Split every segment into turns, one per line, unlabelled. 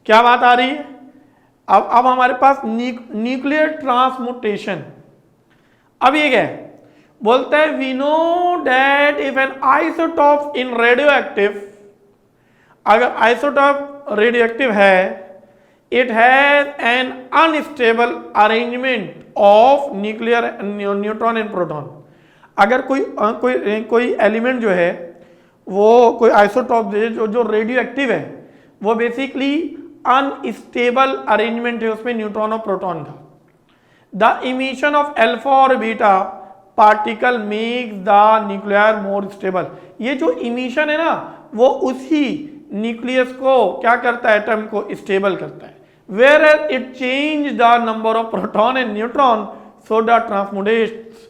क्या बात आ रही है? अब हमारे पास न्यूक्लियर ट्रांसमुटेशन। अब ये क्या है? बोलते हैं we know that if an isotope in radioactive, अगर आइसोटॉप रेडियो एक्टिव है, it has an unstable arrangement of nuclear neutron and proton. अगर कोई एलिमेंट जो है, वो कोई आइसोटॉप जो रेडियो एक्टिव है, वो बेसिकली अनस्टेबल अरेंजमेंट है उसमें न्यूट्रॉन और प्रोटॉन का। द इमिशन ऑफ अल्फा और beta particle makes the nuclear more stable. ये जो इमिशन है ना, वो उसी न्यूक्लियस को क्या करता है, एटम को स्टेबल करता है। Where it change the number of proton and neutron so the transmutates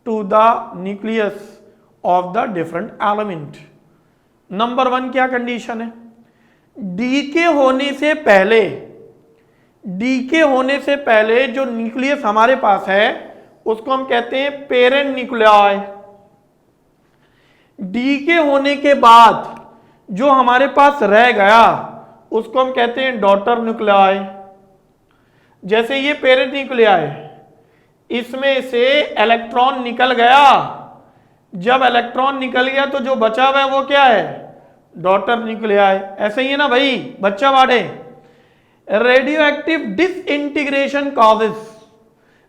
to the nucleus of the different element. Number 1 क्या कंडीशन है? डीके होने से पहले जो न्यूक्लियस हमारे पास है उसको हम कहते हैं पेरेंट न्यूक्लियाई। डीके होने के बाद जो हमारे पास रह गया उसको हम कहते हैं डॉटर न्यूक्लियाई। जैसे ये पेरेंट न्यूक्लियाई, इसमें से इलेक्ट्रॉन निकल गया, जब इलेक्ट्रॉन निकल गया तो जो बचा हुआ है वो क्या है, डॉटर न्यूक्लियाई। ऐसे ही है ना भाई, बच्चा बाड़े। Radioactive disintegration causes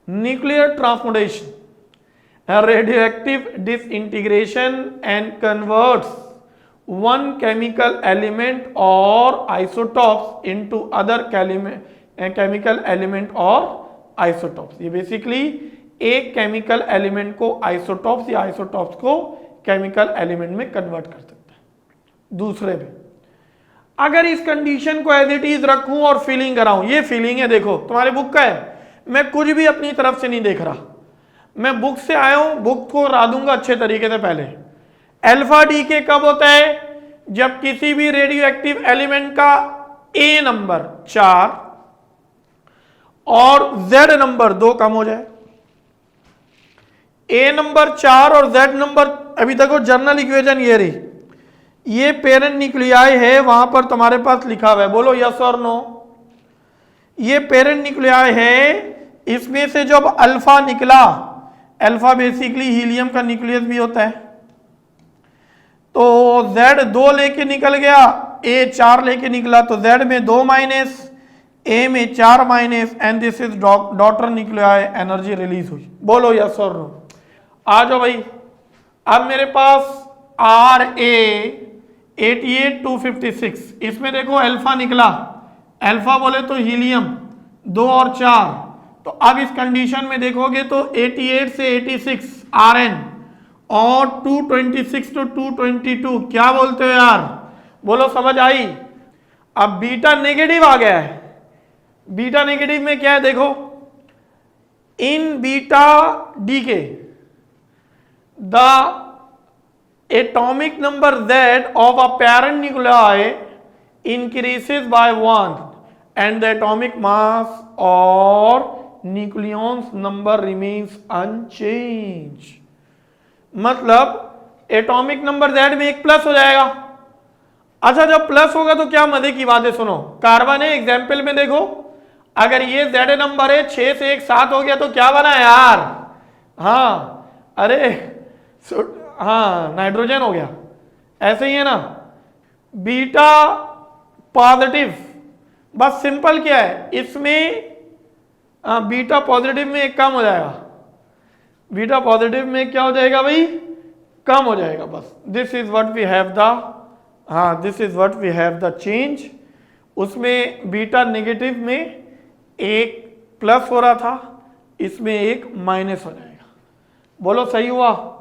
nuclear transmutation. Radioactive disintegration and converts one chemical element or isotopes into other chemical element or isotopes. ये बेसिकली एक केमिकल एलिमेंट को आइसोटॉप्स या आइसोटॉप्स को केमिकल एलिमेंट में कन्वर्ट कर सकता है। दूसरे में अगर इस कंडीशन को एज इट इज रखूं और फीलिंग कराऊं, ये फीलिंग है, देखो तुम्हारे बुक का है, मैं कुछ भी अपनी तरफ से नहीं देख रहा, मैं बुक से आया हूं, बुक को ला दूंगा अच्छे तरीके से। पहले अल्फा डीके कब होता है? जब किसी भी रेडियो एक्टिव एलिमेंट का ए नंबर 4 और जेड नंबर 2 कम हो जाए। ए नंबर 4 और जेड नंबर, अभी देखो जर्नल इक्वेशन ये रही, ये पेरेंट न्यूक्लियाई है, वहां पर तुम्हारे पास लिखा हुआ है, बोलो यस और नो। ये पेरेंट न्यूक्लियाई है, इसमें से जब अल्फा निकला, अल्फा बेसिकली हीलियम का न्यूक्लियस भी होता है, तो Z 2 लेके निकल गया, A 4 लेके निकला, तो Z में 2 माइनस, A में 4 minus, and this is daughter nuclei, energy release हुई। बोलो यस और नो। आ जाओ भाई, अब मेरे पास RA 88256, इसमें देखो अल्फा निकला, अल्फा बोले तो हीलियम 2 और 4, तो अब इस कंडीशन में देखोगे तो 88 से 86 Rn और 226 to 222, क्या बोलते हो यार, बोलो समझ आई। अब बीटा नेगेटिव आ गया है, बीटा नेगेटिव में क्या है देखो, in beta decay the atomic number Z of a parent nuclei increases by 1 and the atomic mass or nucleons number remains unchanged। मतलब एटॉमिक नंबर Z में एक प्लस हो जाएगा। अच्छा, जब प्लस होगा तो क्या मजे की बात है, सुनो, कार्बन है, एग्जाम्पल में देखो, अगर ये Z नंबर है, 6 से 1 7 हो गया तो क्या बना यार, हाँ अरे हाँ नाइट्रोजन हो गया। ऐसे ही है ना, बीटा पॉजिटिव, बस सिंपल क्या है इसमें, बीटा पॉजिटिव में एक कम हो जाएगा, बीटा पॉजिटिव में क्या हो जाएगा भाई, कम हो जाएगा बस। This is what we have the, हाँ this is what we have the change. उसमें बीटा नेगेटिव में एक प्लस हो रहा था, इसमें एक माइनस हो जाएगा। बोलो सही हुआ।